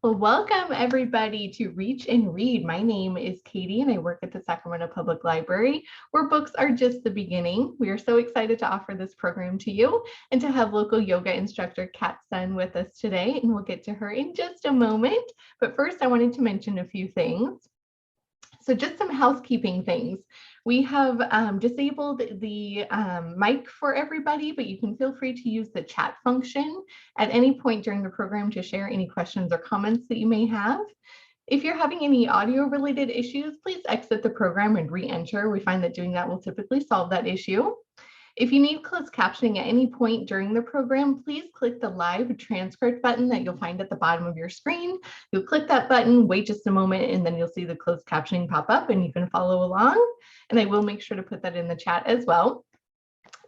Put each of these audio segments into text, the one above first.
Well, welcome everybody to Reach and Read. My name is Katie and I work at the Sacramento Public Library, where books are just the beginning. We are so excited to offer this program to you and to have local yoga instructor Kat Sun with us today, and we'll get to her in just a moment. But first, I wanted to mention a few things. So just some housekeeping things. We have disabled the mic for everybody, but you can feel free to use the chat function at any point during the program to share any questions or comments that you may have. If you're having any audio related issues, please exit the program and re-enter. We find that doing that will typically solve that issue. If you need closed captioning at any point during the program, please click the live transcript button that you'll find at the bottom of your screen. You'll click that button, wait just a moment, and then you'll see the closed captioning pop up and you can follow along. And I will make sure to put that in the chat as well.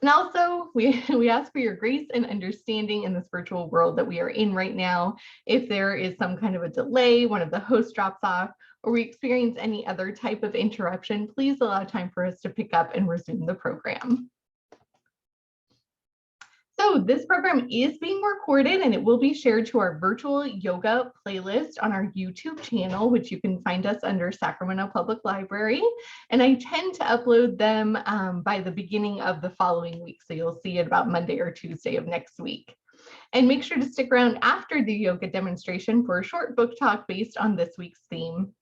And also, we ask for your grace and understanding in this virtual world that we are in right now. If there is some kind of a delay, one of the hosts drops off, or we experience any other type of interruption, please allow time for us to pick up and resume the program. So this program is being recorded and it will be shared to our virtual yoga playlist on our YouTube channel, which you can find us under Sacramento Public Library. And I tend to upload them by the beginning of the following week. So you'll see it about Monday or Tuesday of next week. And make sure to stick around after the yoga demonstration for a short book talk based on this week's theme.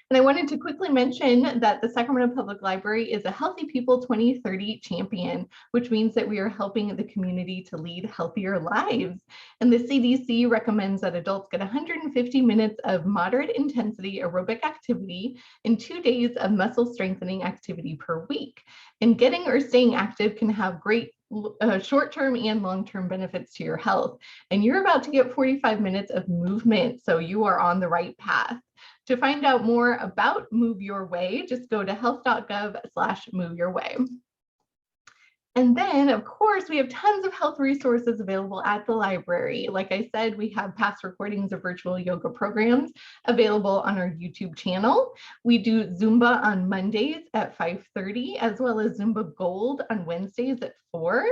And I wanted to quickly mention that the Sacramento Public Library is a Healthy People 2030 champion, which means that we are helping the community to lead healthier lives. And the CDC recommends that adults get 150 minutes of moderate intensity aerobic activity and 2 days of muscle strengthening activity per week. And getting or staying active can have great short-term and long-term benefits to your health. And you're about to get 45 minutes of movement, so you are on the right path. To find out more about Move Your Way, just go to health.gov/moveyourway. And then, of course, we have tons of health resources available at the library. Like I said, we have past recordings of virtual yoga programs available on our YouTube channel. We do Zumba on Mondays at 5:30, as well as Zumba Gold on Wednesdays at 4.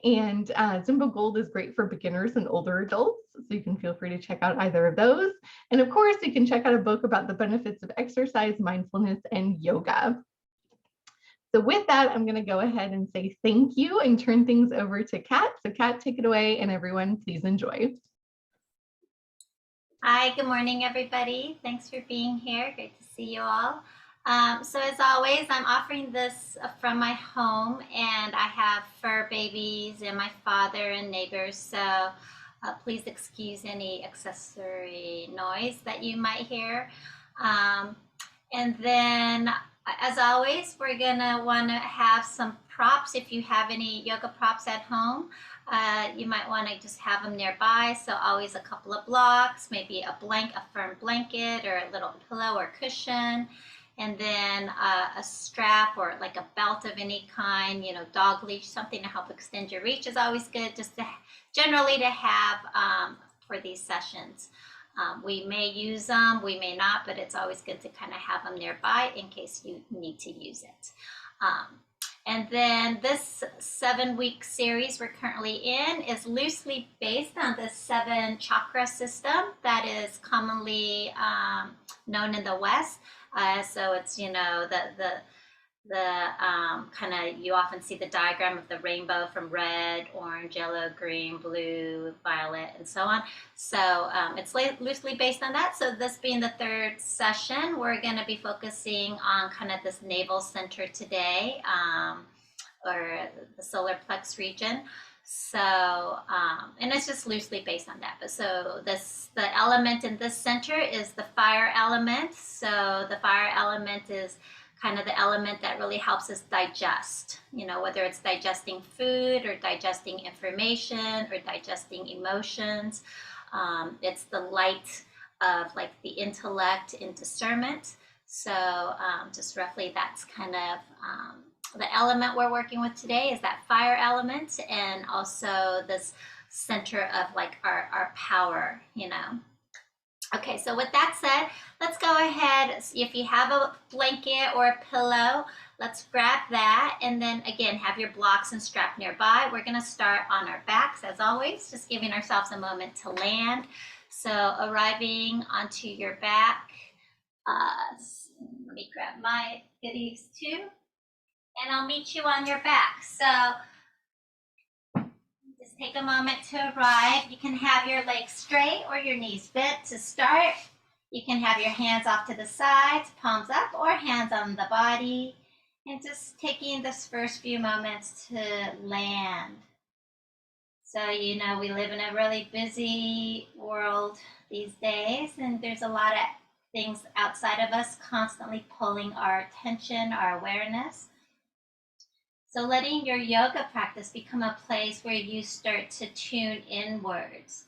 And Zumba Gold is great for beginners and older adults, so you can feel free to check out either of those. And of course, you can check out a book about the benefits of exercise, mindfulness, and yoga. So with that, I'm going to go ahead and say thank you and turn things over to Kat. So Kat, take it away, and everyone, please enjoy. Hi, good morning, everybody. Thanks for being here. Great to see you all. So as always, I'm offering this from my home, and I have fur babies and my father and neighbors. So please excuse any accessory noise that you might hear. And then, as always, we're gonna wanna have some props. If you have any yoga props at home, you might wanna just have them nearby. So always a couple of blocks, maybe a firm blanket or a little pillow or cushion. And then a strap or like a belt of any kind, dog leash, something to help extend your reach is always good, just to generally to have for these sessions. We may use them, we may not, but it's always good to kind of have them nearby in case you need to use it. And then this 7-week series we're currently in is loosely based on the 7 chakra system that is commonly known in the West. So it's, kind of, you often see the diagram of the rainbow from red, orange, yellow, green, blue, violet, and so on. So it's loosely based on that. So this being the 3rd session, we're going to be focusing on kind of this navel center today, or the solar plex region. So, and it's just loosely based on that. But so the element in this center is the fire element. So the fire element is kind of the element that really helps us digest, whether it's digesting food or digesting information or digesting emotions. It's the light of like the intellect and discernment. So just roughly that's kind of the element we're working with today is that fire element, and also this center of like our power, Okay, so with that said, let's go ahead. If you have a blanket or a pillow, let's grab that. And then again, have your blocks and strap nearby. We're gonna start on our backs as always, just giving ourselves a moment to land. So arriving onto your back. Let me grab my goodies too. And I'll meet you on your back. So just take a moment to arrive. You can have your legs straight or your knees bent to start. You can have your hands off to the sides, palms up, or hands on the body. And just taking this first few moments to land. So, you know, we live in a really busy world these days, and there's a lot of things outside of us constantly pulling our attention, our awareness. So letting your yoga practice become a place where you start to tune inwards.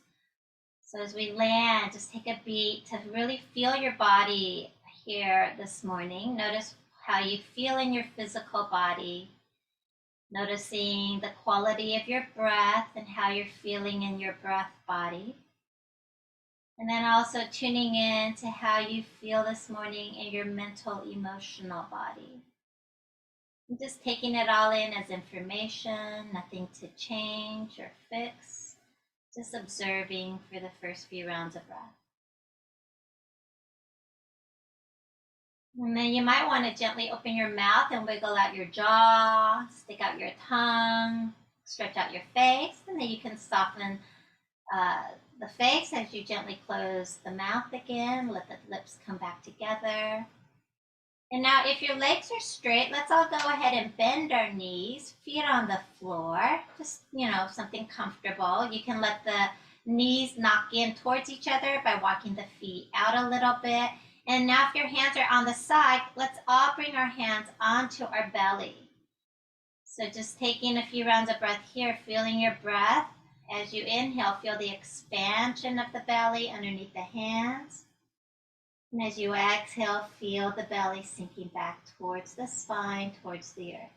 So as we land, just take a beat to really feel your body here this morning. Notice how you feel in your physical body. Noticing the quality of your breath and how you're feeling in your breath body. And then also tuning in to how you feel this morning in your mental, emotional body. And just taking it all in as information, nothing to change or fix. Just observing for the first few rounds of breath. And then you might want to gently open your mouth and wiggle out your jaw, stick out your tongue, stretch out your face, and then you can soften the face as you gently close the mouth again. Let the lips come back together. And now if your legs are straight, let's all go ahead and bend our knees, feet on the floor, just, you know, something comfortable. You can let the knees knock in towards each other by walking the feet out a little bit. And now if your hands are on the side, let's all bring our hands onto our belly. So just taking a few rounds of breath here, feeling your breath. As you inhale, feel the expansion of the belly underneath the hands. And as you exhale, feel the belly sinking back towards the spine, towards the earth.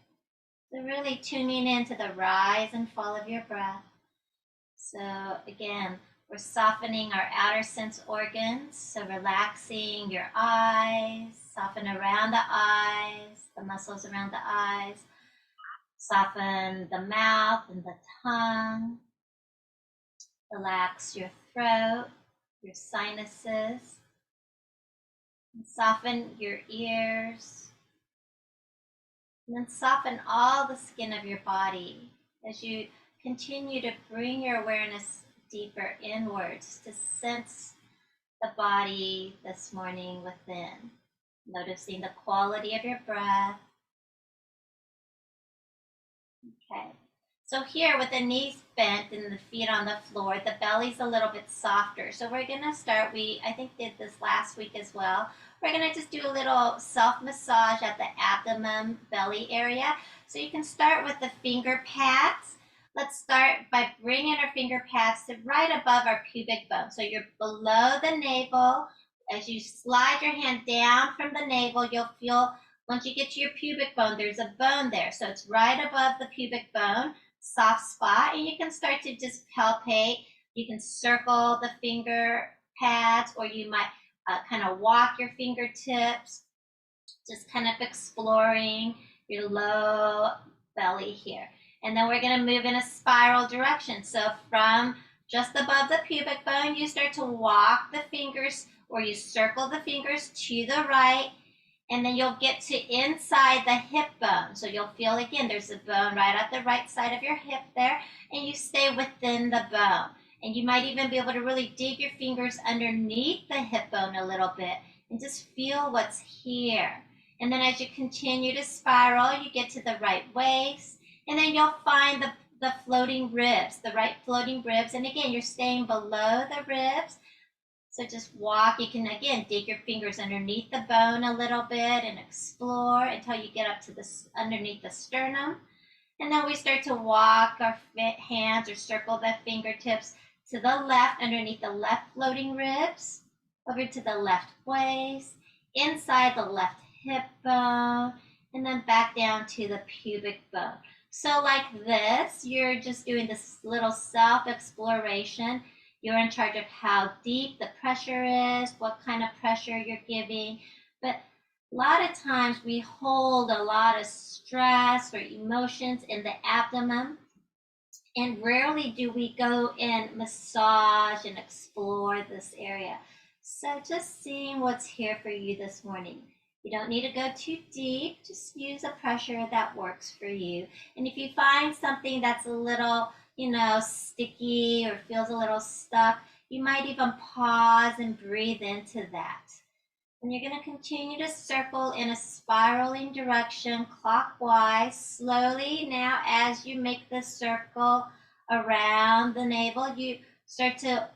So really tuning into the rise and fall of your breath. So again, we're softening our outer sense organs. So relaxing your eyes, soften around the eyes, the muscles around the eyes. Soften the mouth and the tongue. Relax your throat, your sinuses. And soften your ears. And then soften all the skin of your body as you continue to bring your awareness deeper inwards to sense the body this morning within. Noticing the quality of your breath. Okay. So here with the knees bent and the feet on the floor, the belly's a little bit softer. So we're gonna start, I think did this last week as well. We're gonna just do a little self-massage at the abdomen belly area. So you can start with the finger pads. Let's start by bringing our finger pads to right above our pubic bone. So you're below the navel. As you slide your hand down from the navel, you'll feel once you get to your pubic bone, there's a bone there. So it's right above the pubic bone. Soft spot, and you can start to just palpate. You can circle the finger pads, or you might kind of walk your fingertips, just kind of exploring your low belly here. And then we're going to move in a spiral direction. So from just above the pubic bone, you start to walk the fingers, or you circle the fingers to the right. And then you'll get to inside the hip bone. So you'll feel again, there's a bone right at the right side of your hip there, and you stay within the bone. And you might even be able to really dig your fingers underneath the hip bone a little bit and just feel what's here. And then as you continue to spiral, you get to the right waist, and then you'll find the floating ribs, the right floating ribs. And again, you're staying below the ribs. So just walk. You can, again, dig your fingers underneath the bone a little bit and explore until you get up to underneath the sternum. And then we start to walk our hands or circle the fingertips to the left, underneath the left floating ribs, over to the left waist, inside the left hip bone, and then back down to the pubic bone. So like this, you're just doing this little self-exploration. You're in charge of how deep the pressure is, what kind of pressure you're giving. But a lot of times we hold a lot of stress or emotions in the abdomen, and rarely do we go and massage and explore this area. So just seeing what's here for you this morning. You don't need to go too deep, just use a pressure that works for you. And if you find something that's a little, sticky or feels a little stuck, you might even pause and breathe into that. And you're going to continue to circle in a spiraling direction clockwise slowly. Now, as you make the circle around the navel, you start to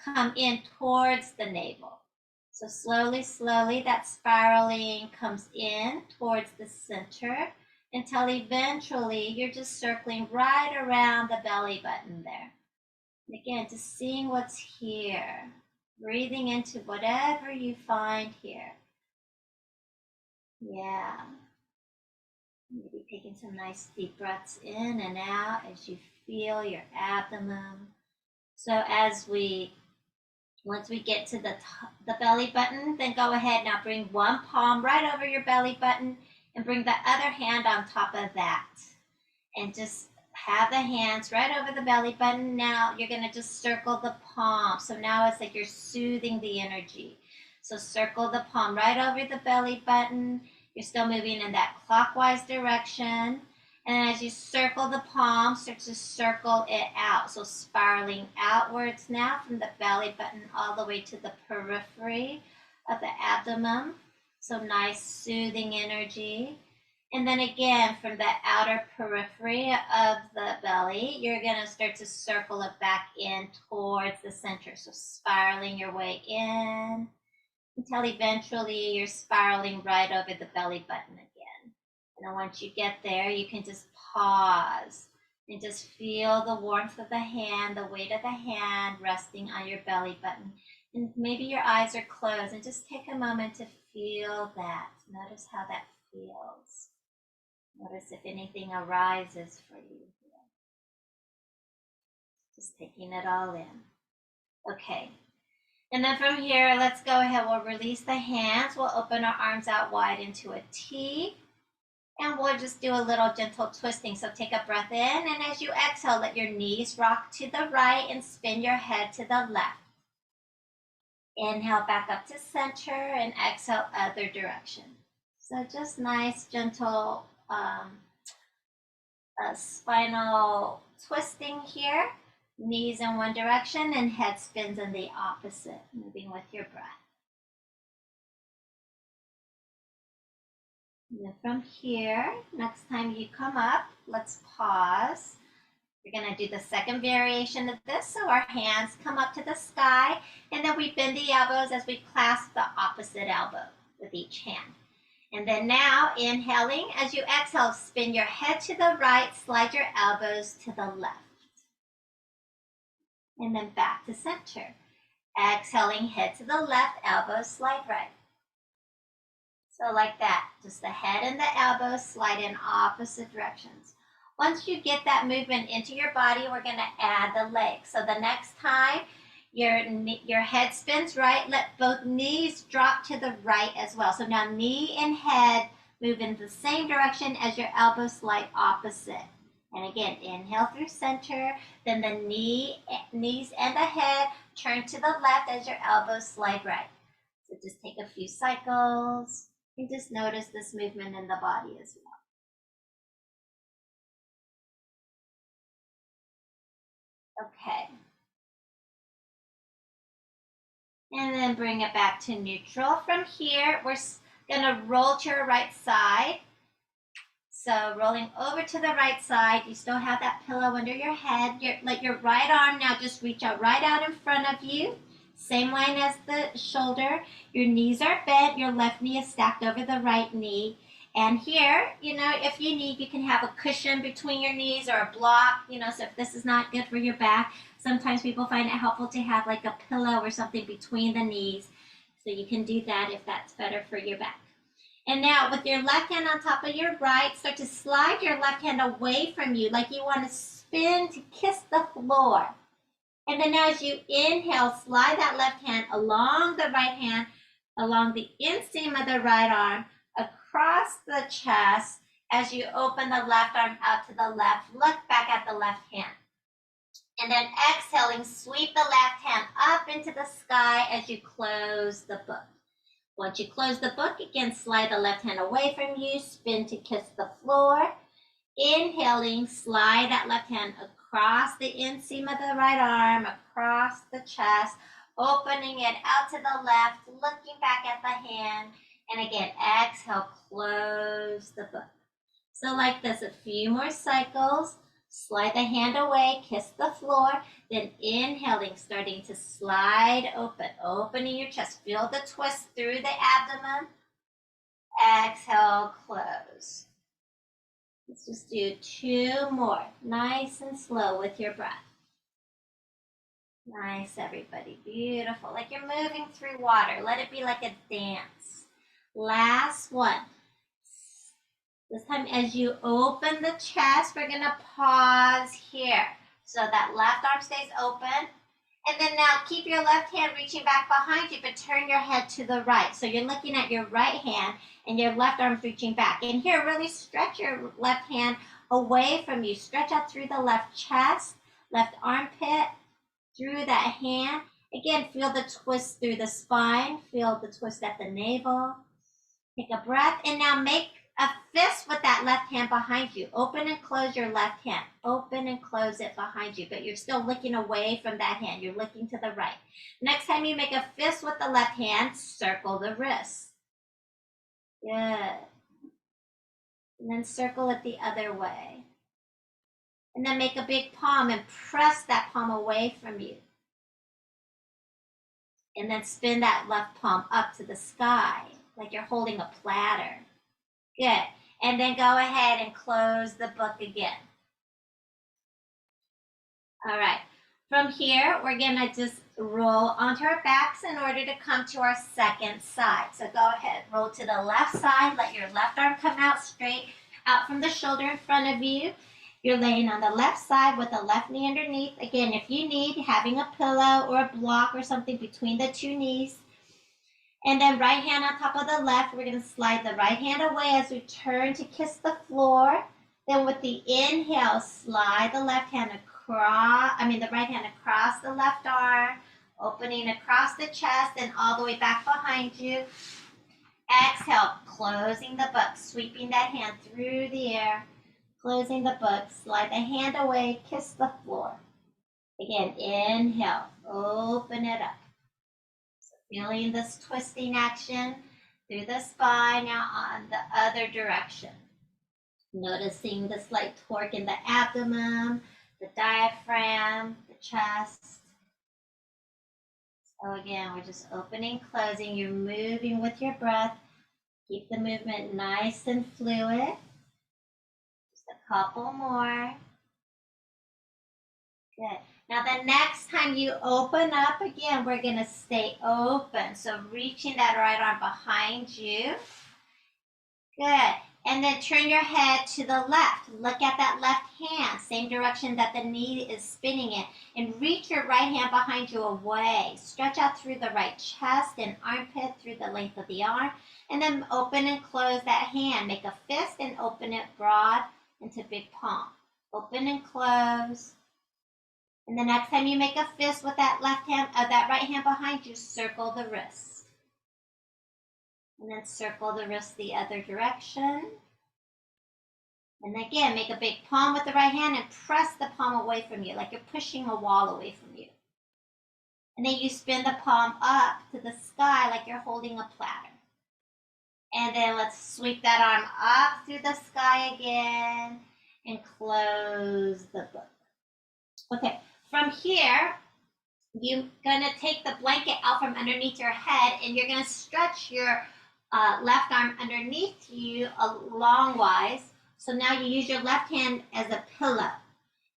come in towards the navel. So slowly, slowly, that spiraling comes in towards the center until eventually you're just circling right around the belly button there. And again, just seeing what's here. Breathing into whatever you find here. Yeah. Maybe taking some nice deep breaths in and out as you feel your abdomen. So once we get to the belly button, then go ahead now, bring one palm right over your belly button and bring the other hand on top of that. And just have the hands right over the belly button. Now you're going to just circle the palm. So now it's like you're soothing the energy. So circle the palm right over the belly button. You're still moving in that clockwise direction. And as you circle the palm, start to circle it out. So spiraling outwards now from the belly button all the way to the periphery of the abdomen. So nice soothing energy. And then again, from the outer periphery of the belly, you're going to start to circle it back in towards the center. So spiraling your way in until eventually you're spiraling right over the belly button again. And then once you get there, you can just pause and just feel the warmth of the hand, the weight of the hand resting on your belly button. And maybe your eyes are closed, and just take a moment to feel that. Notice how that feels. Notice if anything arises for you here. Just taking it all in. Okay. And then from here, let's go ahead. We'll release the hands. We'll open our arms out wide into a T. And we'll just do a little gentle twisting. So take a breath in. And as you exhale, let your knees rock to the right and spin your head to the left. Inhale back up to center and exhale other direction. So just nice, gentle spinal twisting here. Knees in one direction and head spins in the opposite, moving with your breath. And then from here, next time you come up, let's pause. We're going to do the second variation of this. So our hands come up to the sky, and then we bend the elbows as we clasp the opposite elbow with each hand. And then now, inhaling, as you exhale, spin your head to the right, slide your elbows to the left. And then back to center. Exhaling, head to the left, elbows slide right. So like that, just the head and the elbows slide in opposite directions. Once you get that movement into your body, we're going to add the legs. So the next time your head spins right, let both knees drop to the right as well. So now knee and head move in the same direction as your elbows slide opposite. And again, inhale through center, then the knees and the head turn to the left as your elbows slide right. So just take a few cycles and just notice this movement in the body as well. Okay. And then bring it back to neutral. From here, we're gonna roll to your right side. So rolling over to the right side, you still have that pillow under your head. Let your right arm now just reach out right out in front of you. Same line as the shoulder. Your knees are bent. Your left knee is stacked over the right knee. And here, if you need, you can have a cushion between your knees or a block, so if this is not good for your back, sometimes people find it helpful to have like a pillow or something between the knees. So you can do that if that's better for your back. And now with your left hand on top of your right, start to slide your left hand away from you like you want to spin to kiss the floor. And then now as you inhale, slide that left hand along the right hand, along the inseam of the right arm, across the chest. As you open the left arm out to the left, look back at the left hand. And then exhaling, sweep the left hand up into the sky as you close the book. Once you close the book, again, slide the left hand away from you, spin to kiss the floor. Inhaling, slide that left hand across the inseam of the right arm, across the chest, opening it out to the left, looking back at the hand. And again, exhale, close the book. So like this, a few more cycles. Slide the hand away, kiss the floor, then inhaling, starting to slide open, opening your chest. Feel the twist through the abdomen. Exhale, close. Let's just do 2 more, nice and slow with your breath. Nice, everybody, beautiful. Like you're moving through water. Let it be like a dance. Last one. This time as you open the chest, we're gonna pause here. So that left arm stays open. And then now keep your left hand reaching back behind you, but turn your head to the right. So you're looking at your right hand and your left arm's reaching back. And here, really stretch your left hand away from you. Stretch out through the left chest, left armpit, through that hand. Again, feel the twist through the spine. Feel the twist at the navel. Take a breath and now make a fist with that left hand behind you. Open and close your left hand. Open and close it behind you, but you're still looking away from that hand. You're looking to the right. Next time you make a fist with the left hand, circle the wrist. Good. And then circle it the other way. And then make a big palm and press that palm away from you. And then spin that left palm up to the sky, like you're holding a platter. Good. And then go ahead and close the book again. All right. From here, we're going to just roll onto our backs in order to come to our second side. So go ahead, roll to the left side. Let your left arm come out straight out from the shoulder in front of you. You're laying on the left side with the left knee underneath. Again, if you need, having a pillow or a block or something between the 2 knees. And then right hand on top of the left, we're going to slide the right hand away as we turn to kiss the floor. Then with the inhale, slide the left hand the right hand across the left arm, opening across the chest and all the way back behind you. Exhale, closing the book, sweeping that hand through the air, closing the book, slide the hand away, kiss the floor. Again, inhale, open it up. Feeling this twisting action through the spine, now on the other direction. Noticing the slight torque in the abdomen, the diaphragm, the chest. So again, we're just opening, closing. You're moving with your breath. Keep the movement nice and fluid. Just a couple more. Good. Now the next time you open up, again, we're going to stay open. So reaching that right arm behind you. Good. And then turn your head to the left. Look at that left hand, same direction that the knee is spinning in. And reach your right hand behind you away. Stretch out through the right chest and armpit through the length of the arm. And then open and close that hand. Make a fist and open it broad into big palm. Open and close. And the next time you make a fist with that that right hand behind you, circle the wrist. And then circle the wrist the other direction. And again, make a big palm with the right hand and press the palm away from you, like you're pushing a wall away from you. And then you spin the palm up to the sky like you're holding a platter. And then let's sweep that arm up through the sky again and close the book. Okay. From here, you're going to take the blanket out from underneath your head and you're going to stretch your left arm underneath you longwise. So now you use your left hand as a pillow.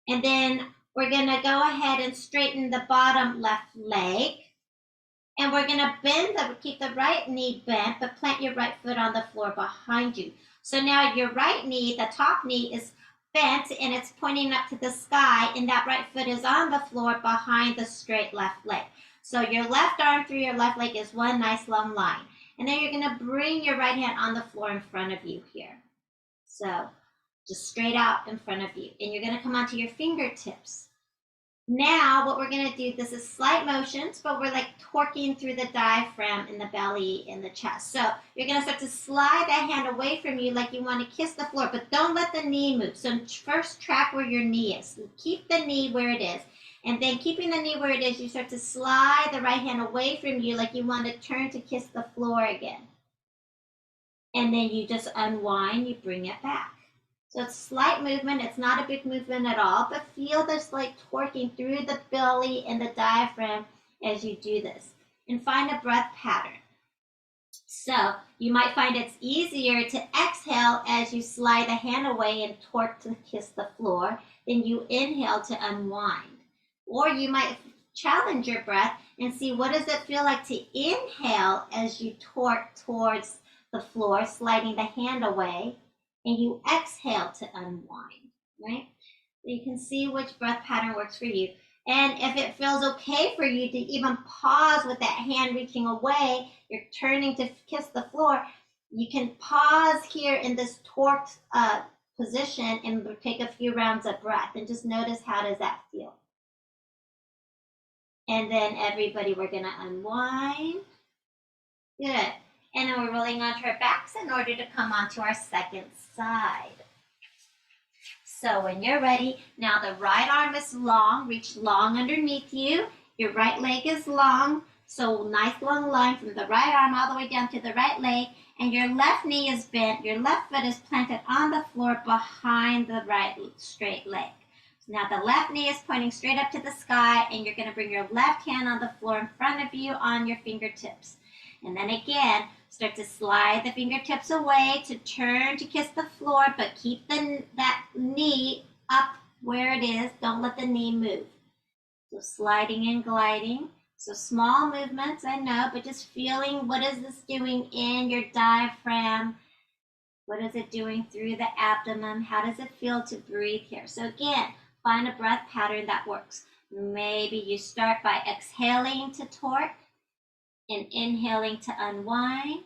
And then we're going to go ahead and straighten the bottom left leg. And we're going to keep the right knee bent, but plant your right foot on the floor behind you. So now your right knee, the top knee, is bent and it's pointing up to the sky, and that right foot is on the floor behind the straight left leg. So your left arm through your left leg is one nice long line. And then you're going to bring your right hand on the floor in front of you here. So just straight out in front of you. And you're going to come onto your fingertips. Now what we're going to do, this is slight motions, but we're like torquing through the diaphragm in the belly and the chest. So you're going to start to slide that hand away from you like you want to kiss the floor, but don't let the knee move. So first track where your knee is. Keep the knee where it is. And then keeping the knee where it is, you start to slide the right hand away from you like you want to turn to kiss the floor again. And then you just unwind, you bring it back. So it's slight movement. It's not a big movement at all, but feel this like torquing through the belly and the diaphragm as you do this. And find a breath pattern. So you might find it's easier to exhale as you slide the hand away and torque to kiss the floor than you inhale to unwind. Or you might challenge your breath and see what does it feel like to inhale as you torque towards the floor, sliding the hand away, and you exhale to unwind, right? So you can see which breath pattern works for you. And if it feels okay for you to even pause with that hand reaching away, you're turning to kiss the floor, you can pause here in this torqued position and take a few rounds of breath and just notice how does that feel. And then everybody, we're gonna unwind. Good. And then we're rolling onto our backs in order to come onto our second side. So when you're ready, now the right arm is long, reach long underneath you. Your right leg is long, so nice long line from the right arm all the way down to the right leg. And your left knee is bent, your left foot is planted on the floor behind the right straight leg. So now the left knee is pointing straight up to the sky, and you're gonna bring your left hand on the floor in front of you on your fingertips. And then again, start to slide the fingertips away to turn to kiss the floor, but keep that knee up where it is. Don't let the knee move. So sliding and gliding. So small movements, I know, but just feeling what is this doing in your diaphragm? What is it doing through the abdomen? How does it feel to breathe here? So again, find a breath pattern that works. Maybe you start by exhaling to torque and inhaling to unwind.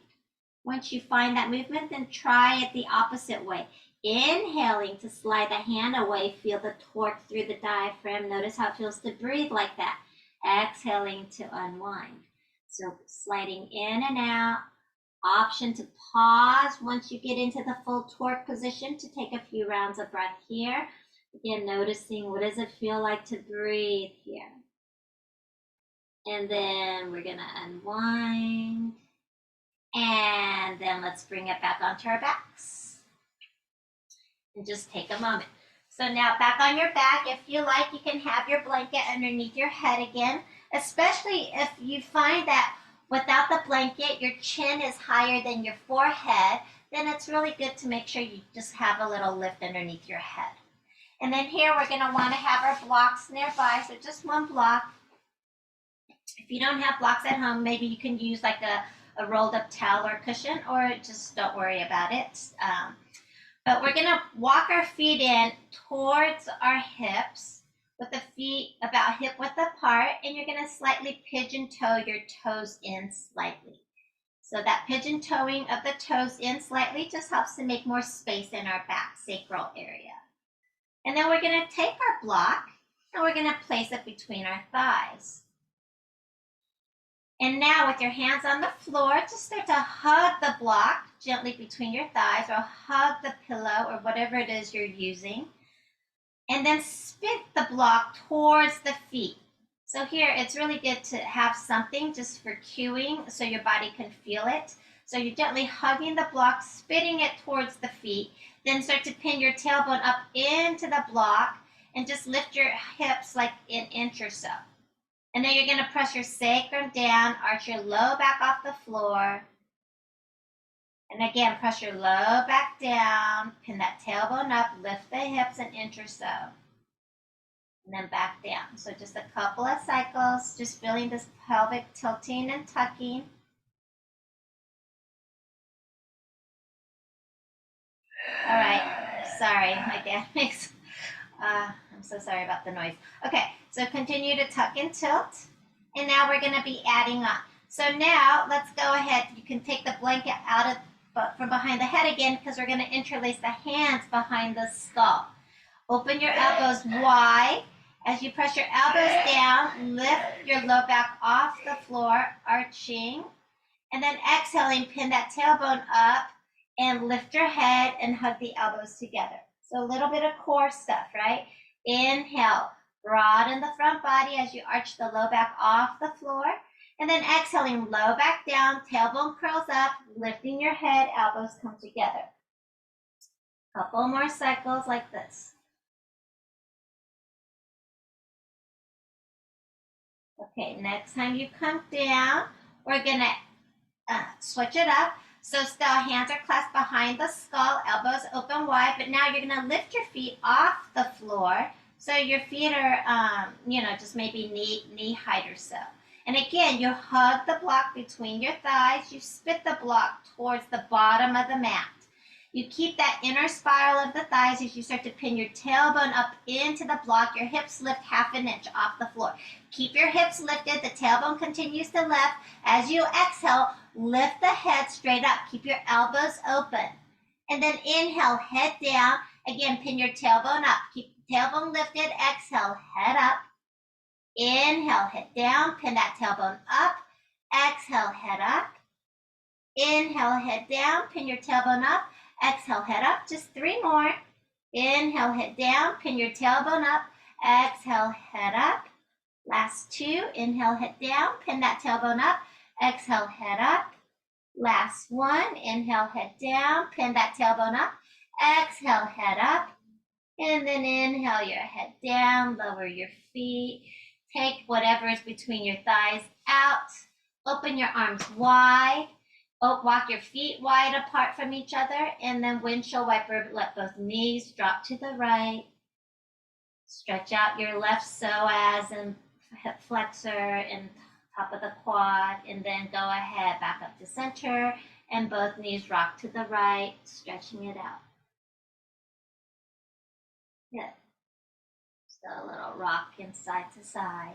Once you find that movement, then try it the opposite way. Inhaling to slide the hand away, feel the torque through the diaphragm. Notice how it feels to breathe like that. Exhaling to unwind. So sliding in and out. Option to pause once you get into the full torque position to take a few rounds of breath here. Again, noticing what does it feel like to breathe here. And then we're gonna unwind. And then let's bring it back onto our backs. And just take a moment. So now back on your back, if you like, you can have your blanket underneath your head again, especially if you find that without the blanket, your chin is higher than your forehead, then it's really good to make sure you just have a little lift underneath your head. And then here we're gonna wanna have our blocks nearby, so just one block. If you don't have blocks at home, maybe you can use like a rolled up towel or cushion, or just don't worry about it. But we're gonna walk our feet in towards our hips with the feet about hip width apart, and you're gonna slightly pigeon toe your toes in slightly. So that pigeon toeing of the toes in slightly just helps to make more space in our back sacral area. And then we're gonna take our block and we're gonna place it between our thighs. And now with your hands on the floor, just start to hug the block gently between your thighs, or hug the pillow or whatever it is you're using. And then spin the block towards the feet. So here it's really good to have something just for cueing so your body can feel it. So you're gently hugging the block, spinning it towards the feet. Then start to pin your tailbone up into the block and just lift your hips like an inch or so. And then you're going to press your sacrum down, arch your low back off the floor. And again, press your low back down, pin that tailbone up, lift the hips an inch or so. And then back down. So just a couple of cycles, just feeling this pelvic tilting and tucking. All right, Sorry, my dad makes, I'm so sorry about the noise. Okay, so continue to tuck and tilt. And now we're gonna be adding on. So now let's go ahead. You can take the blanket out of from behind the head again because we're gonna interlace the hands behind the skull. Open your elbows wide. As you press your elbows down, lift your low back off the floor, arching. And then exhaling, pin that tailbone up and lift your head and hug the elbows together. So a little bit of core stuff, right? Inhale, broaden the front body as you arch the low back off the floor. And then exhaling, low back down, tailbone curls up, lifting your head, elbows come together. Couple more cycles like this. Okay, next time you come down, we're gonna switch it up. So still hands are clasped behind the skull, elbows open wide, but now you're gonna lift your feet off the floor. So your feet are, just maybe knee height or so. And again, you hug the block between your thighs. You spit the block towards the bottom of the mat. You keep that inner spiral of the thighs as you start to pin your tailbone up into the block. Your hips lift 1/2 inch off the floor. Keep your hips lifted. The tailbone continues to lift. As you exhale, lift the head straight up. Keep your elbows open. And then inhale, head down. Again, pin your tailbone up. Keep the tailbone lifted. Exhale, head up. Inhale, head down. Pin that tailbone up. Exhale, head up. Inhale, head down. Pin your tailbone up. Exhale, head up. Just 3 more. Inhale, head down. Pin your tailbone up. Exhale, head up. Last 2. Inhale, head down. Pin that tailbone up. Exhale, head up. Last 1. Inhale, head down. Pin that tailbone up. Exhale, head up. And then inhale your head down. Lower your feet. Take whatever is between your thighs out. Open your arms wide. Walk your feet wide apart from each other, and then windshield wiper, let both knees drop to the right. Stretch out your left psoas and hip flexor and top of the quad, and then go ahead, back up to center, and both knees rock to the right, stretching it out. Good. Still a little rock in side to side.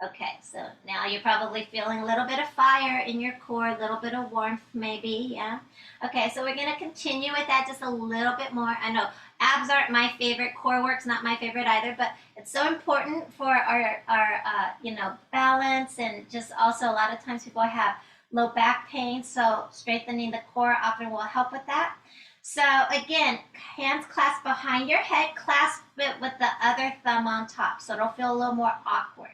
Okay, so now you're probably feeling a little bit of fire in your core, a little bit of warmth maybe, yeah? Okay, so we're gonna continue with that just a little bit more. I know abs aren't my favorite, core work's not my favorite either, but it's so important for our balance, and just also a lot of times people have low back pain, so strengthening the core often will help with that. So again, hands clasped behind your head, clasp it with the other thumb on top, so it'll feel a little more awkward.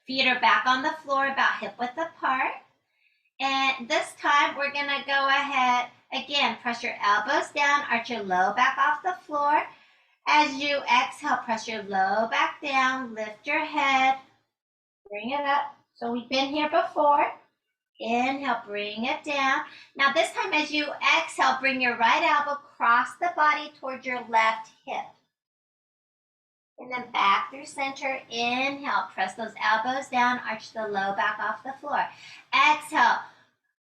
Feet are back on the floor, about hip width apart. And this time we're gonna go ahead, again, press your elbows down, arch your low back off the floor. As you exhale, press your low back down, lift your head, bring it up. So we've been here before. Inhale, bring it down. Now this time as you exhale, bring your right elbow across the body towards your left hip. And then back through center. Inhale, press those elbows down, arch the low back off the floor. Exhale,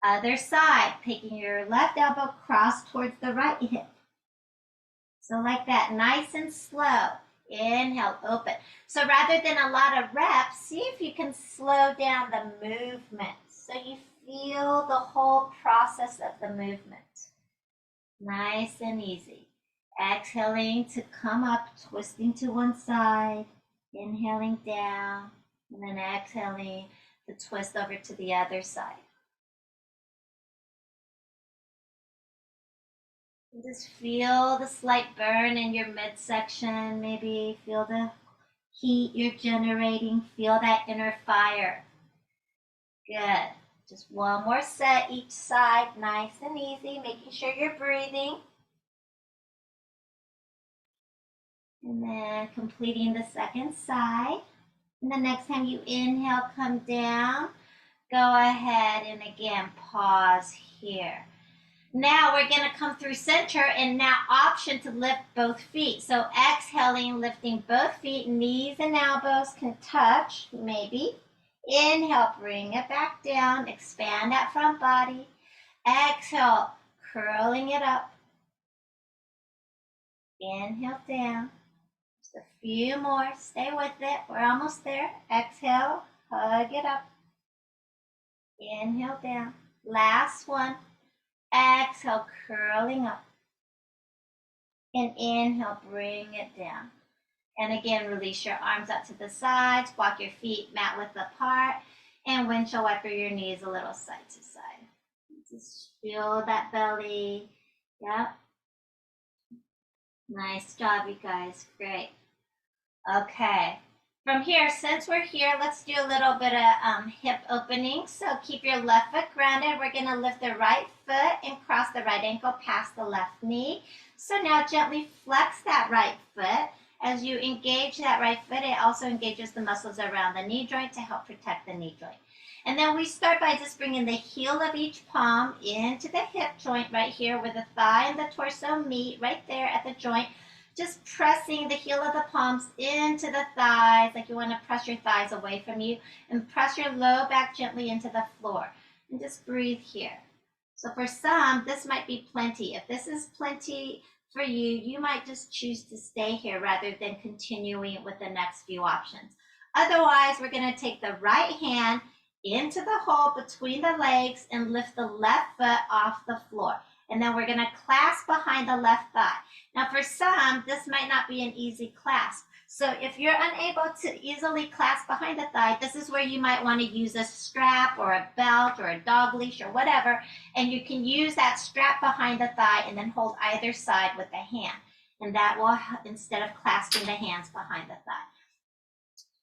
other side, taking your left elbow cross towards the right hip. So like that, nice and slow. Inhale, open. So rather than a lot of reps, see if you can slow down the movement so you feel the whole process of the movement. Nice and easy. Exhaling to come up, twisting to one side, inhaling down, and then exhaling to twist over to the other side. And just feel the slight burn in your midsection, maybe feel the heat you're generating, feel that inner fire. Good. Just one more set each side, nice and easy, making sure you're breathing. And then completing the second side. And the next time you inhale, come down. Go ahead and again, pause here. Now we're gonna come through center, and now option to lift both feet. So exhaling, lifting both feet, knees and elbows can touch, maybe. Inhale, bring it back down, expand that front body. Exhale, curling it up. Inhale down. Just a few more. Stay with it. We're almost there. Exhale, hug it up. Inhale down. Last one. Exhale, curling up. And inhale, bring it down. And again, release your arms out to the sides. Walk your feet mat width apart. And windshield wiper your knees a little side to side. Just feel that belly. Yep. Nice job, you guys. Great. Okay. From here, since we're here, let's do a little bit of hip opening. So keep your left foot grounded. We're going to lift the right foot and cross the right ankle past the left knee. So now gently flex that right foot. As you engage that right foot, it also engages the muscles around the knee joint to help protect the knee joint. And then we start by just bringing the heel of each palm into the hip joint right here where the thigh and the torso meet, right there at the joint. Just pressing the heel of the palms into the thighs, like you want to press your thighs away from you, and press your low back gently into the floor. And just breathe here. So for some, this might be plenty. If this is plenty for you, you might just choose to stay here rather than continuing with the next few options. Otherwise, we're going to take the right hand into the hole between the legs and lift the left foot off the floor. And then we're going to clasp behind the left thigh. Now for some, this might not be an easy clasp. So if you're unable to easily clasp behind the thigh, this is where you might want to use a strap or a belt or a dog leash or whatever. And you can use that strap behind the thigh and then hold either side with the hand. And that will, instead of clasping the hands behind the thigh.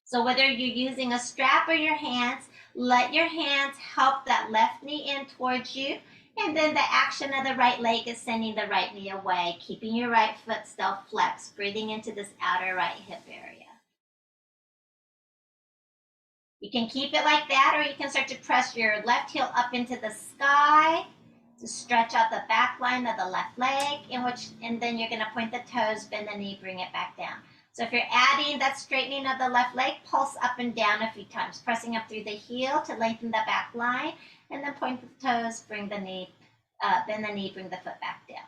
So whether you're using a strap or your hands, let your hands help that left knee in towards you. And then the action of the right leg is sending the right knee away, keeping your right foot still flexed, breathing into this outer right hip area. You can keep it like that, or you can start to press your left heel up into the sky to stretch out the back line of the left leg, and then you're going to point the toes, bend the knee, bring it back down. So if you're adding that straightening of the left leg, pulse up and down a few times, pressing up through the heel to lengthen the back line, and then point the toes, bring the knee, bend the knee, bring the foot back down.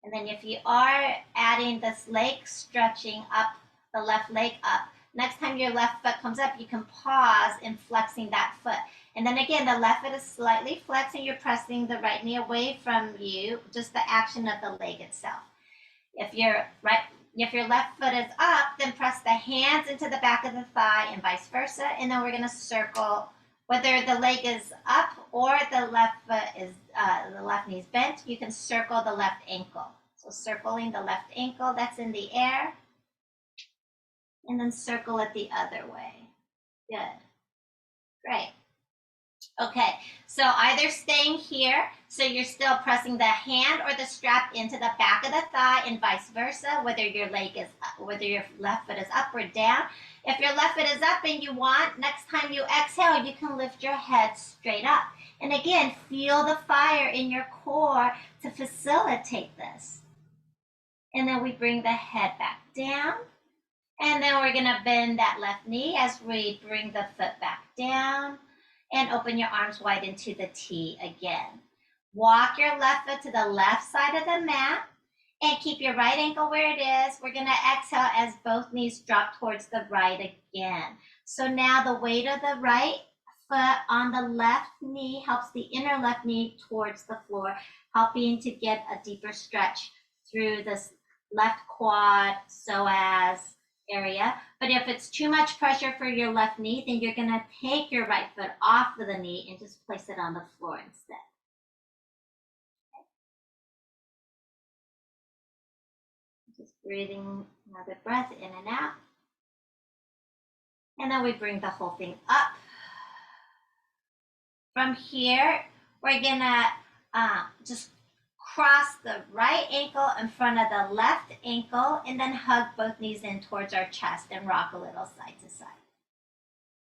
And then if you are adding this leg stretching up, the left leg up, next time your left foot comes up, you can pause in flexing that foot. And then again, the left foot is slightly flexing, you're pressing the right knee away from you, just the action of the leg itself. If your left foot is up, then press the hands into the back of the thigh and vice versa. And then we're going to circle, whether the leg is up or the left foot is, the left knee is bent, you can circle the left ankle. So circling the left ankle that's in the air, and then circle it the other way. Good. Great. Okay, so either staying here, so you're still pressing the hand or the strap into the back of the thigh and vice versa, whether your left foot is up or down. If your left foot is up and you want, next time you exhale, you can lift your head straight up. And again, feel the fire in your core to facilitate this. And then we bring the head back down. And then we're gonna bend that left knee as we bring the foot back down. And open your arms wide into the T again. Walk your left foot to the left side of the mat and keep your right ankle where it is. We're going to exhale as both knees drop towards the right again. So now the weight of the right foot on the left knee helps the inner left knee towards the floor, helping to get a deeper stretch through this left quad, psoas area. But if it's too much pressure for your left knee, then you're going to take your right foot off of the knee and just place it on the floor instead. Okay. Just breathing another breath in and out. And then we bring the whole thing up. From here, we're going to just cross the right ankle in front of the left ankle and then hug both knees in towards our chest and rock a little side to side.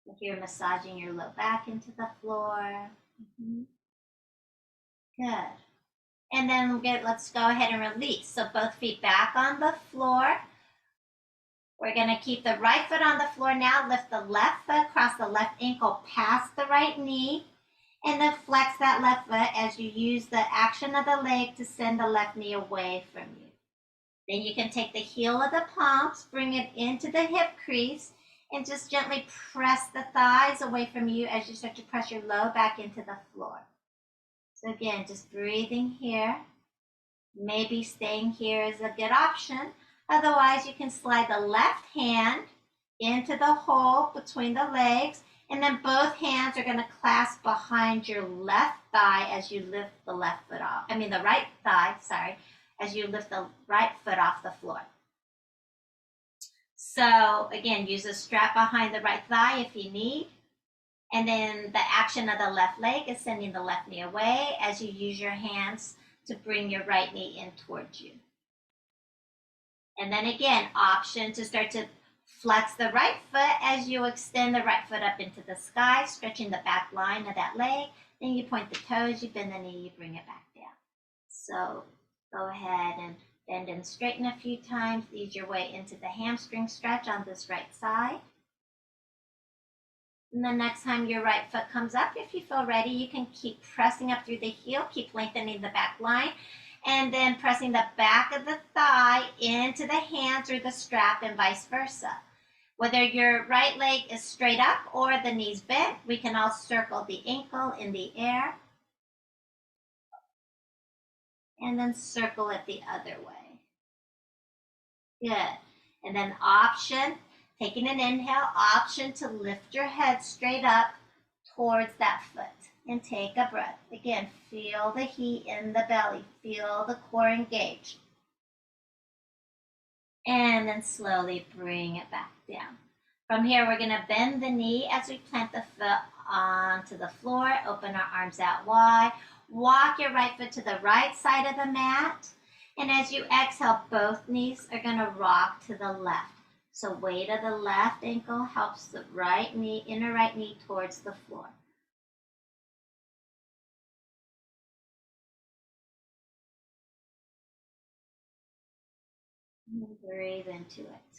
If you're massaging your low back into the floor. Good. And then let's go ahead and release. So both feet back on the floor. We're going to keep the right foot on the floor now. Lift the left foot, cross the left ankle past the right knee. And then flex that left foot as you use the action of the leg to send the left knee away from you. Then you can take the heel of the palms, bring it into the hip crease, and just gently press the thighs away from you as you start to press your low back into the floor. So again, just breathing here. Maybe staying here is a good option. Otherwise, you can slide the left hand into the hole between the legs, and then both hands are going to clasp behind your left thigh as you lift the left foot off. I mean the right thigh, sorry, as you lift the right foot off the floor. So again, use a strap behind the right thigh if you need. And then the action of the left leg is sending the left knee away as you use your hands to bring your right knee in towards you. And then again, option to start to flex the right foot as you extend the right foot up into the sky, stretching the back line of that leg. Then you point the toes, you bend the knee, you bring it back down. So go ahead and bend and straighten a few times. Ease your way into the hamstring stretch on this right side. And the next time your right foot comes up, if you feel ready, you can keep pressing up through the heel, keep lengthening the back line, and then pressing the back of the thigh into the hands or the strap and vice versa. Whether your right leg is straight up or the knees bent, we can all circle the ankle in the air. And then circle it the other way. Good. And then option, taking an inhale, option to lift your head straight up towards that foot and take a breath. Again, feel the heat in the belly, feel the core engage. And then slowly bring it back down. From here, we're gonna bend the knee as we plant the foot onto the floor, open our arms out wide, walk your right foot to the right side of the mat. And as you exhale, both knees are gonna rock to the left. So weight of the left ankle helps the right knee, inner right knee towards the floor. And breathe into it.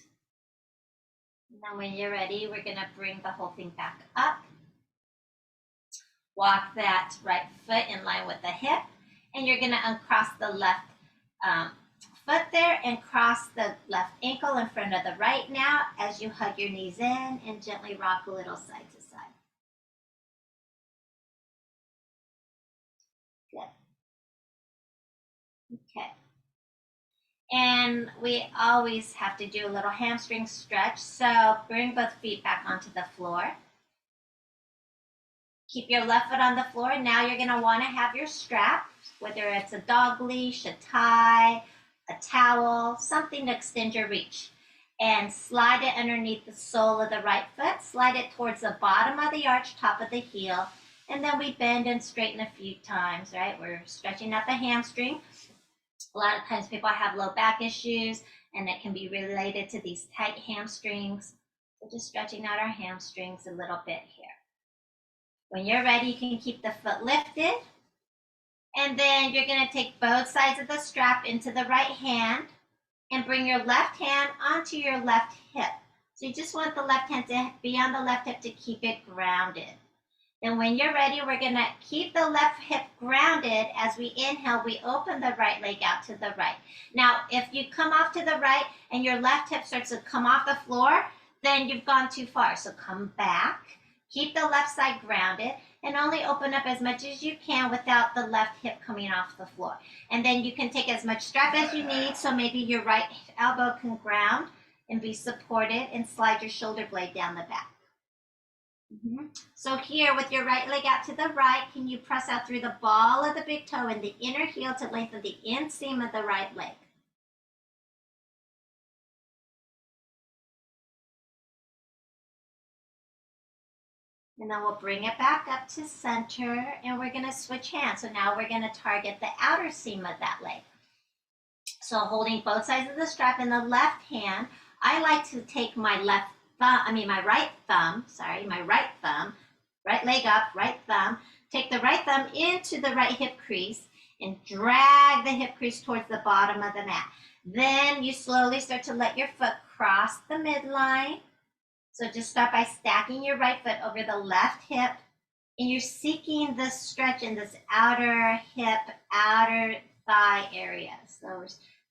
And then when you're ready, we're gonna bring the whole thing back up. Walk that right foot in line with the hip, and you're gonna uncross the left foot there and cross the left ankle in front of the right now as you hug your knees in and gently rock a little side to side. Good. Okay. And we always have to do a little hamstring stretch. So bring both feet back onto the floor. Keep your left foot on the floor. Now you're going to want to have your strap, whether it's a dog leash, a tie, a towel, something to extend your reach. And slide it underneath the sole of the right foot. Slide it towards the bottom of the arch, top of the heel. And then we bend and straighten a few times, right? We're stretching out the hamstring. A lot of times people have low back issues, and it can be related to these tight hamstrings. So just stretching out our hamstrings a little bit here. When you're ready, you can keep the foot lifted. And then you're going to take both sides of the strap into the right hand and bring your left hand onto your left hip. So you just want the left hand to be on the left hip to keep it grounded. Then when you're ready, we're going to keep the left hip grounded. As we inhale, we open the right leg out to the right. Now, if you come off to the right and your left hip starts to come off the floor, then you've gone too far. So come back, keep the left side grounded, and only open up as much as you can without the left hip coming off the floor. And then you can take as much strap as you need, so maybe your right elbow can ground and be supported, and slide your shoulder blade down the back. So here, with your right leg out to the right, can you press out through the ball of the big toe and the inner heel to lengthen the inseam of the right leg? And then we'll bring it back up to center, and we're going to switch hands. So now we're going to target the outer seam of that leg. So holding both sides of the strap in the left hand, I like to take my right leg up, right thumb, take the right thumb into the right hip crease and drag the hip crease towards the bottom of the mat. Then you slowly start to let your foot cross the midline. So just start by stacking your right foot over the left hip, and you're seeking this stretch in this outer hip, outer thigh area. So we're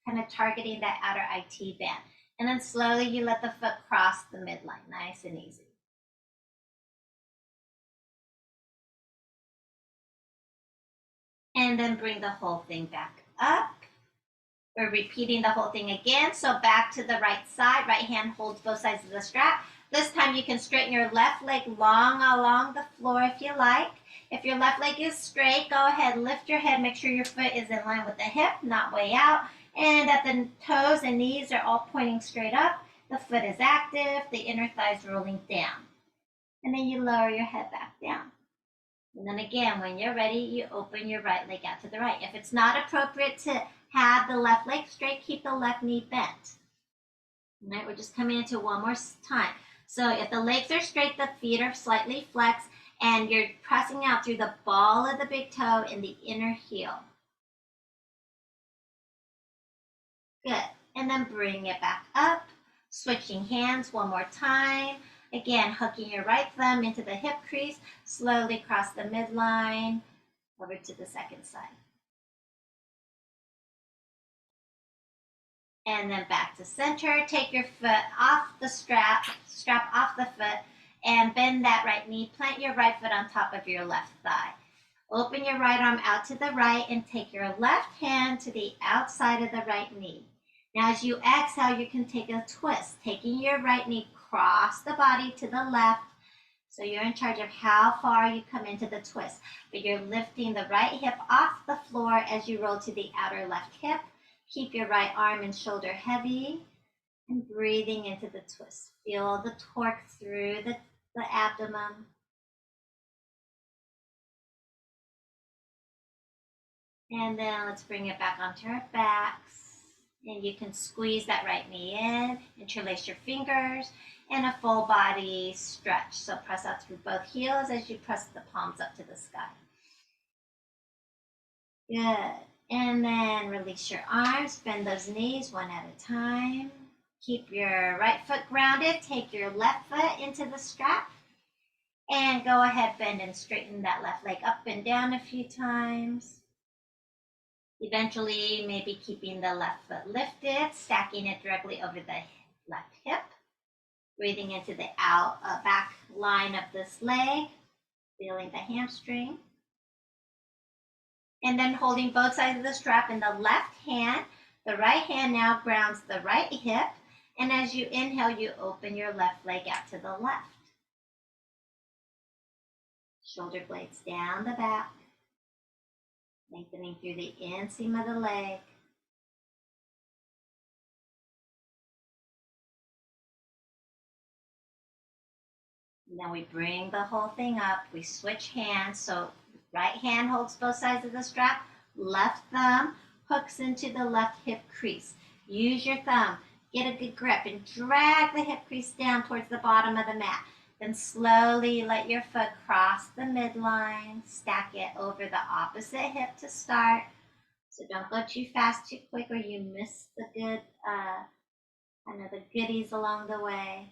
kind of targeting that outer IT band. And then slowly you let the foot cross the midline, nice and easy. And then bring the whole thing back up. We're repeating the whole thing again. So back to the right side, right hand holds both sides of the strap. This time you can straighten your left leg long along the floor if you like. If your left leg is straight, go ahead, lift your head, make sure your foot is in line with the hip, not way out, and that the toes and knees are all pointing straight up. The foot is active, the inner thighs rolling down. And then you lower your head back down. And then again, when you're ready, you open your right leg out to the right. If it's not appropriate to have the left leg straight, keep the left knee bent. All right, we're just coming into one more time. So if the legs are straight, the feet are slightly flexed, and you're pressing out through the ball of the big toe and the inner heel. Good. And then bring it back up, switching hands one more time. Again, hooking your right thumb into the hip crease, slowly cross the midline, over to the second side. And then back to center. Take your foot off the strap off the foot, and bend that right knee. Plant your right foot on top of your left thigh. Open your right arm out to the right and take your left hand to the outside of the right knee. Now as you exhale, you can take a twist, taking your right knee across the body to the left. So you're in charge of how far you come into the twist, but you're lifting the right hip off the floor as you roll to the outer left hip. Keep your right arm and shoulder heavy and breathing into the twist. Feel the torque through the abdomen. And then let's bring it back onto our backs. And you can squeeze that right knee in, interlace your fingers, and a full body stretch. So press out through both heels as you press the palms up to the sky. Good. And then release your arms, bend those knees one at a time. Keep your right foot grounded. Take your left foot into the strap. And go ahead, bend and straighten that left leg up and down a few times. Eventually, maybe keeping the left foot lifted, stacking it directly over the left hip. Breathing into the back line of this leg, feeling the hamstring. And then holding both sides of the strap in the left hand. The right hand now grounds the right hip. And as you inhale, you open your left leg out to the left. Shoulder blades down the back. Lengthening through the inseam of the leg. And then we bring the whole thing up. We switch hands. So right hand holds both sides of the strap. Left thumb hooks into the left hip crease. Use your thumb. Get a good grip and drag the hip crease down towards the bottom of the mat. Then slowly let your foot cross the midline. Stack it over the opposite hip to start. So don't go too fast, too quick, or you miss the good, the goodies along the way.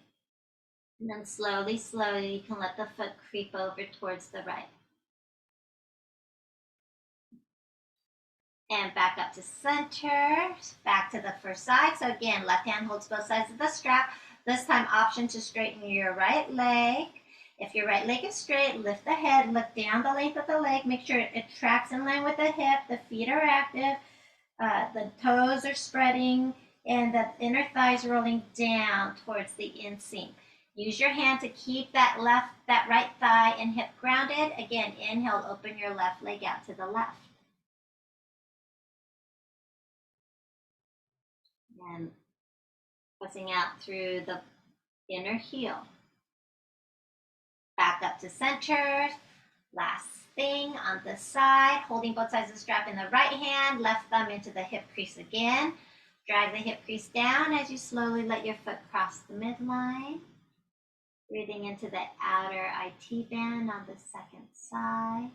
And then slowly, you can let the foot creep over towards the right. And back up to center, back to the first side. So again, left hand holds both sides of the strap. This time, option to straighten your right leg. If your right leg is straight, lift the head, look down the length of the leg, make sure it tracks in line with the hip, the feet are active, the toes are spreading, and the inner thighs rolling down towards the inseam. Use your hand to keep that right thigh and hip grounded. Again, inhale, open your left leg out to the left. And pressing out through the inner heel. Back up to center. Last thing on the side, holding both sides of the strap in the right hand, left thumb into the hip crease again. Drag the hip crease down as you slowly let your foot cross the midline. Breathing into the outer IT band on the second side.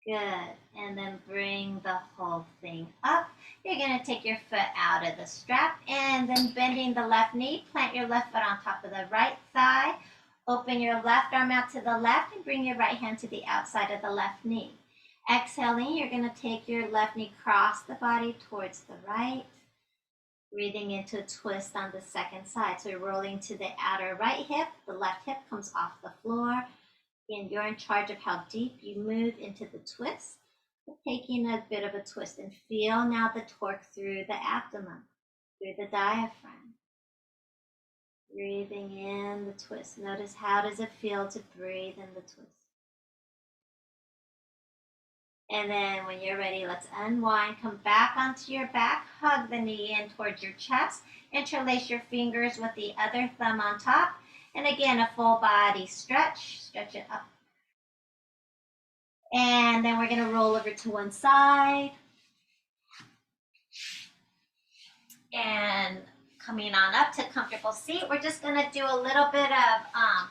Good. And then bring the whole thing up. You're going to take your foot out of the strap and then bending the left knee, plant your left foot on top of the right thigh. Open your left arm out to the left and bring your right hand to the outside of the left knee. Exhaling, you're going to take your left knee across the body towards the right. Breathing into a twist on the second side. So you're rolling to the outer right hip. The left hip comes off the floor. Again, you're in charge of how deep you move into the twist. Taking a bit of a twist and feel now the torque through the abdomen, through the diaphragm. Breathing in the twist. Notice how does it feel to breathe in the twist. And then when you're ready, let's unwind. Come back onto your back. Hug the knee in towards your chest. Interlace your fingers with the other thumb on top. And again, a full body stretch. Stretch it up. And then we're going to roll over to one side. And coming on up to comfortable seat, we're just going to do a little bit of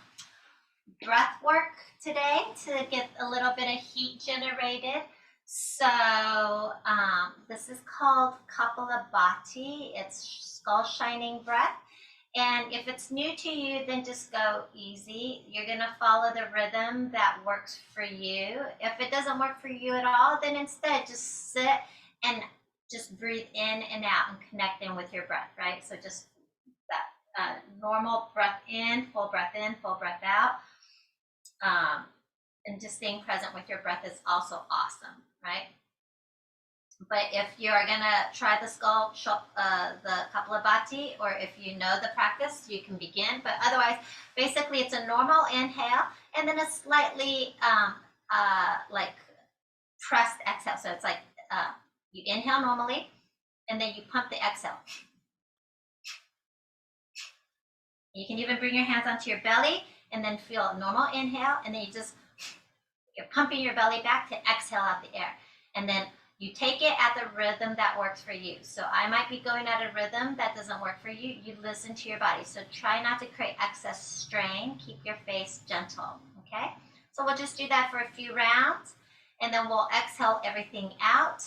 breath work today to get a little bit of heat generated. So this is called Kapalabhati. It's skull shining breath. And if it's new to you, then just go easy. You're going to follow the rhythm that works for you. If it doesn't work for you at all, then instead just sit and just breathe in and out and connect in with your breath, right? So just that normal breath in, full breath out. And just staying present with your breath is also awesome, right? But if you're gonna try the the Kapalabhati, or if you know the practice, you can begin. But otherwise, basically, it's a normal inhale and then a slightly like pressed exhale. So it's like you inhale normally, and then you pump the exhale. You can even bring your hands onto your belly and then feel a normal inhale, and then you're pumping your belly back to exhale out the air. And then you take it at the rhythm that works for you. So I might be going at a rhythm that doesn't work for you. You listen to your body. So try not to create excess strain. Keep your face gentle, okay? So we'll just do that for a few rounds, and then we'll exhale everything out.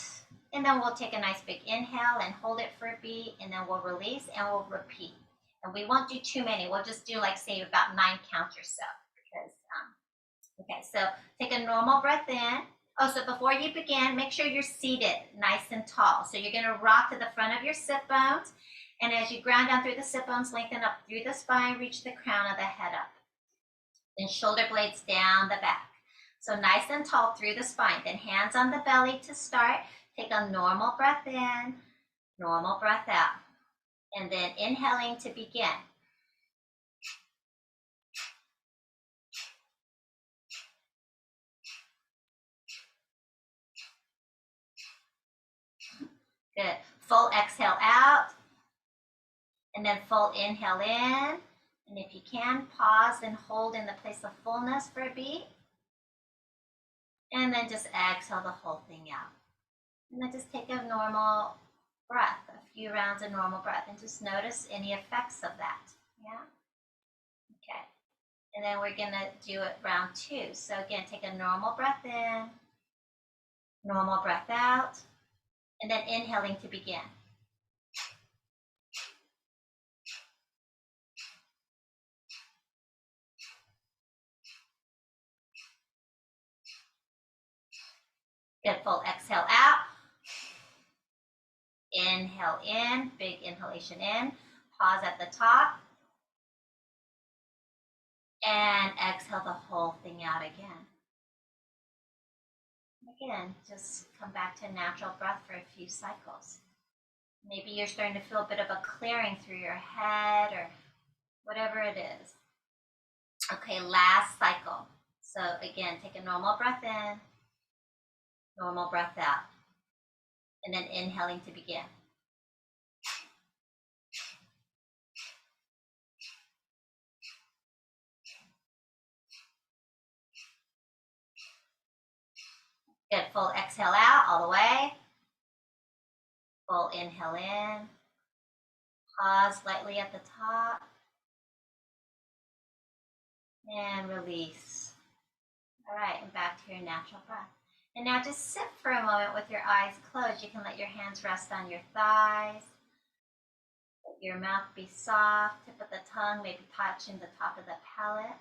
And then we'll take a nice big inhale and hold it for a beat, and then we'll release and we'll repeat. And we won't do too many. We'll just do like, say, about 9 counts or so. Because, okay, so take a normal breath in. Oh, so before you begin, make sure you're seated nice and tall. So you're going to rock to the front of your sit bones. And as you ground down through the sit bones, lengthen up through the spine, reach the crown of the head up. Then shoulder blades down the back. So nice and tall through the spine. Then hands on the belly to start. Take a normal breath in, normal breath out. And then inhaling to begin. Good. Full exhale out. And then full inhale in. And if you can, pause and hold in the place of fullness for a beat. And then just exhale the whole thing out. And then just take a normal breath, a few rounds of normal breath, and just notice any effects of that. Yeah? Okay. And then we're going to do it round 2. So again, take a normal breath in, normal breath out, and then inhaling to begin. Good. Full exhale out. Inhale in, big inhalation in. Pause at the top. And exhale the whole thing out again. Again, just come back to natural breath for a few cycles. Maybe you're starting to feel a bit of a clearing through your head or whatever it is. Okay, last cycle. So again, take a normal breath in, normal breath out, and then inhaling to begin. Good. Full exhale out all the way. Full inhale in. Pause slightly at the top. And release. All right, and back to your natural breath. And now just sit for a moment with your eyes closed. You can let your hands rest on your thighs. Let your mouth be soft. Tip of the tongue maybe touching the top of the palate.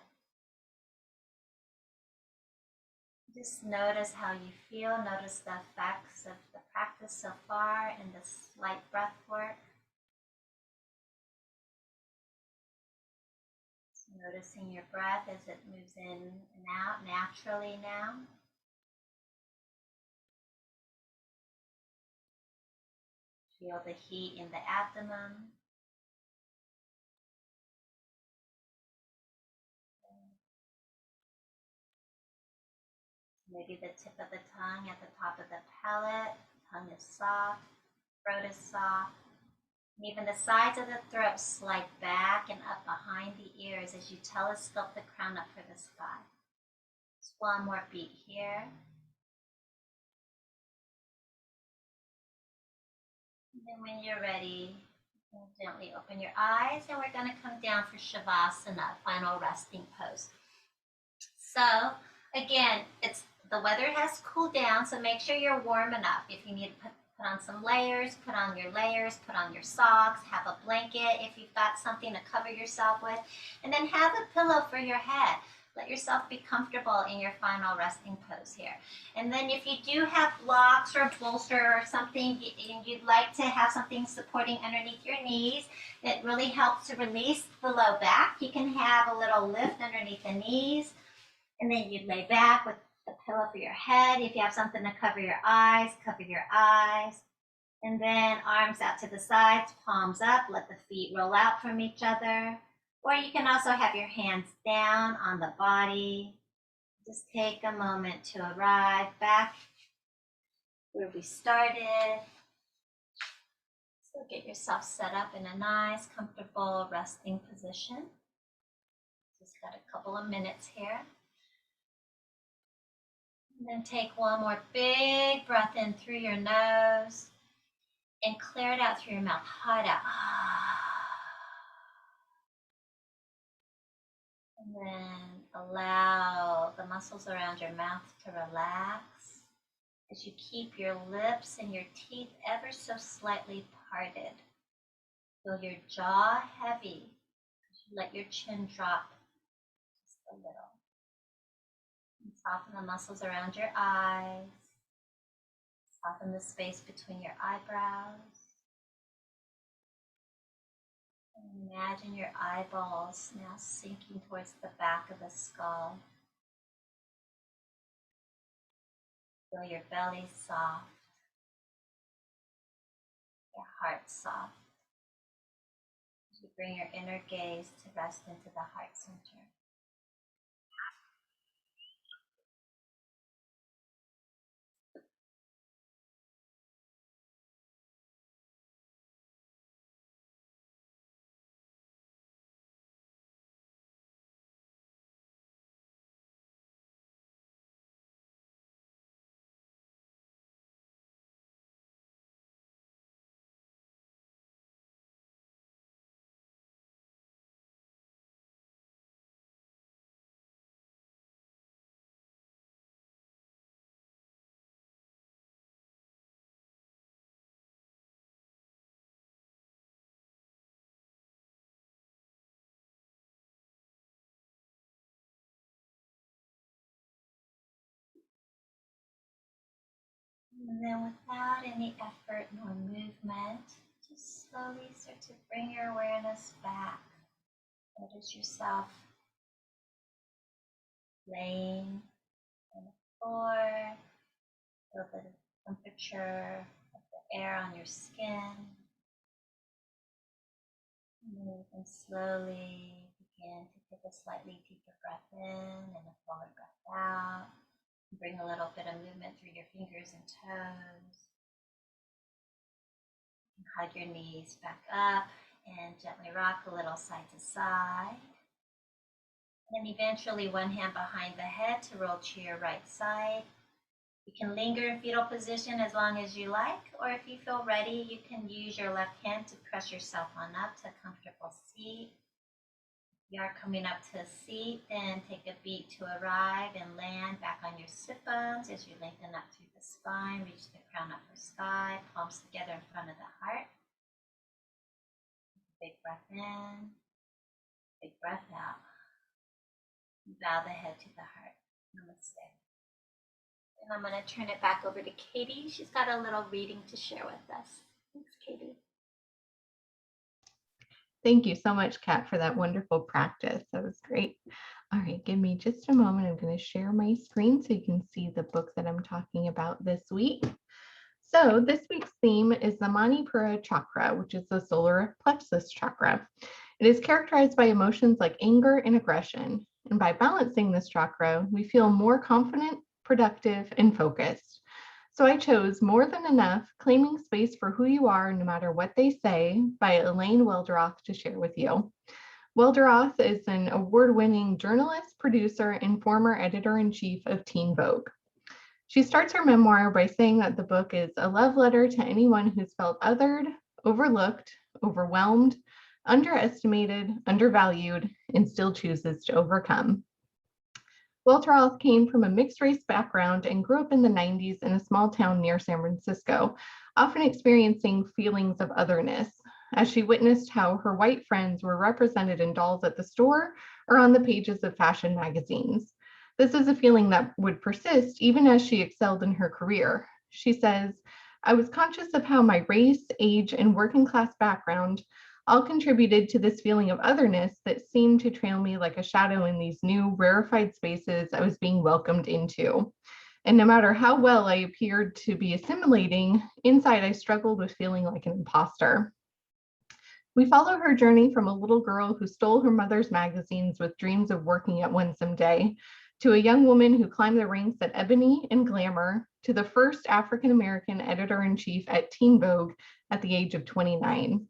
Just notice how you feel. Notice the effects of the practice so far and this light breath work. So noticing your breath as it moves in and out naturally now. Feel the heat in the abdomen. Maybe the tip of the tongue at the top of the palate. Tongue is soft, throat is soft. And even the sides of the throat slide back and up behind the ears as you telescope the crown up for the sky. Just one more beat here. And then when you're ready, gently open your eyes and we're going to come down for Shavasana, final resting pose. So again, the weather has cooled down, so make sure you're warm enough. If you need to put on some layers, put on your layers, put on your socks, have a blanket if you've got something to cover yourself with, and then have a pillow for your head. Let yourself be comfortable in your final resting pose here. And then if you do have blocks or bolster or something, and you'd like to have something supporting underneath your knees, it really helps to release the low back. You can have a little lift underneath the knees, and then you lay back with the pillow for your head. If you have something to cover your eyes, cover your eyes. And then arms out to the sides, palms up, let the feet roll out from each other. Or you can also have your hands down on the body. Just take a moment to arrive back where we started. So get yourself set up in a nice, comfortable resting position. Just got a couple of minutes here. And then take one more big breath in through your nose and clear it out through your mouth, hard out. And then allow the muscles around your mouth to relax as you keep your lips and your teeth ever so slightly parted. Feel your jaw heavy as you let your chin drop just a little. And soften the muscles around your eyes. Soften the space between your eyebrows. And imagine your eyeballs now sinking towards the back of the skull. Feel your belly soft, your heart soft. As you bring your inner gaze to rest into the heart center. And then without any effort nor movement, just slowly start to bring your awareness back. Notice yourself laying on the floor. Feel the temperature of the air on your skin. And then you can slowly begin to take a slightly deeper breath in and a fuller breath out. Bring a little bit of movement through your fingers and toes. And hug your knees back up and gently rock a little side to side. And then eventually one hand behind the head to roll to your right side. You can linger in fetal position as long as you like, or if you feel ready, you can use your left hand to press yourself on up to a comfortable seat. If you are coming up to a seat, then take a beat to arrive and land back on your sit bones as you lengthen up through the spine, reach the crown up for sky, palms together in front of the heart. Big breath in, big breath out. Bow the head to the heart. Namaste. And I'm going to turn it back over to Katie. She's got a little reading to share with us. Thanks, Katie. Thank you so much, Kat, for that wonderful practice. That was great. All right, give me just a moment. I'm going to share my screen so you can see the book that I'm talking about this week. So this week's theme is the Manipura chakra, which is the solar plexus chakra. It is characterized by emotions like anger and aggression. And by balancing this chakra, we feel more confident, productive, and focused. So I chose More Than Enough, Claiming Space for Who You Are No Matter What They Say by Elaine Welderoth to share with you. Welderoth is an award-winning journalist, producer, and former editor-in-chief of Teen Vogue. She starts her memoir by saying that the book is a love letter to anyone who's felt othered, overlooked, overwhelmed, underestimated, undervalued, and still chooses to overcome. Welteroth came from a mixed race background and grew up in the 90s in a small town near San Francisco, often experiencing feelings of otherness, as she witnessed how her white friends were represented in dolls at the store or on the pages of fashion magazines. This is a feeling that would persist even as she excelled in her career. She says, I was conscious of how my race, age, and working class background all contributed to this feeling of otherness that seemed to trail me like a shadow in these new, rarefied spaces I was being welcomed into. And no matter how well I appeared to be assimilating, inside I struggled with feeling like an imposter. We follow her journey from a little girl who stole her mother's magazines with dreams of working at one someday, to a young woman who climbed the ranks at Ebony and Glamour, to the first African-American editor-in-chief at Teen Vogue at the age of 29.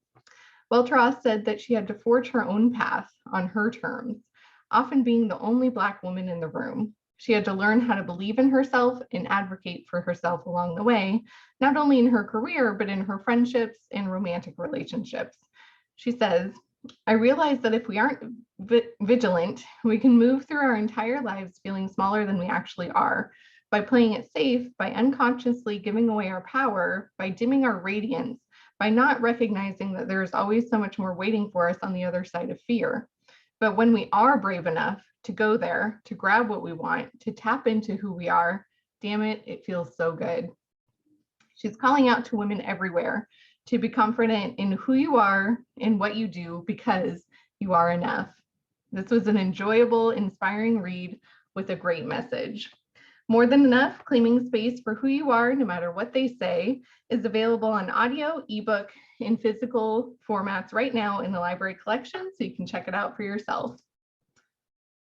Welteroth said that she had to forge her own path on her terms, often being the only Black woman in the room. She had to learn how to believe in herself and advocate for herself along the way, not only in her career, but in her friendships and romantic relationships. She says, I realize that if we aren't vigilant, we can move through our entire lives feeling smaller than we actually are. By playing it safe, by unconsciously giving away our power, by dimming our radiance, by not recognizing that there is always so much more waiting for us on the other side of fear. But when we are brave enough to go there, to grab what we want, to tap into who we are, damn it, it feels so good. She's calling out to women everywhere to be confident in who you are and what you do because you are enough. This was an enjoyable, inspiring read with a great message. More Than Enough, Claiming Space for Who You Are, No Matter What They Say, is available on audio, ebook, and physical formats right now in the library collection, so you can check it out for yourself.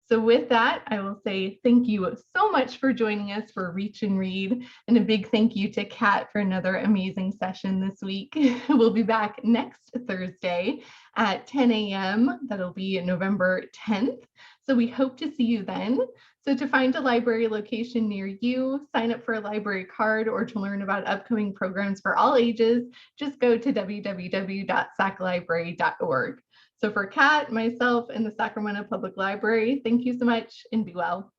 So with that, I will say thank you so much for joining us for Reach and Read, and a big thank you to Kat for another amazing session this week. We'll be back next Thursday at 10 a.m. That'll be November 10th. So we hope to see you then. So to find a library location near you, sign up for a library card, or to learn about upcoming programs for all ages, just go to www.saclibrary.org. So for Kat, myself, and the Sacramento Public Library, thank you so much and be well.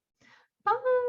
Bye.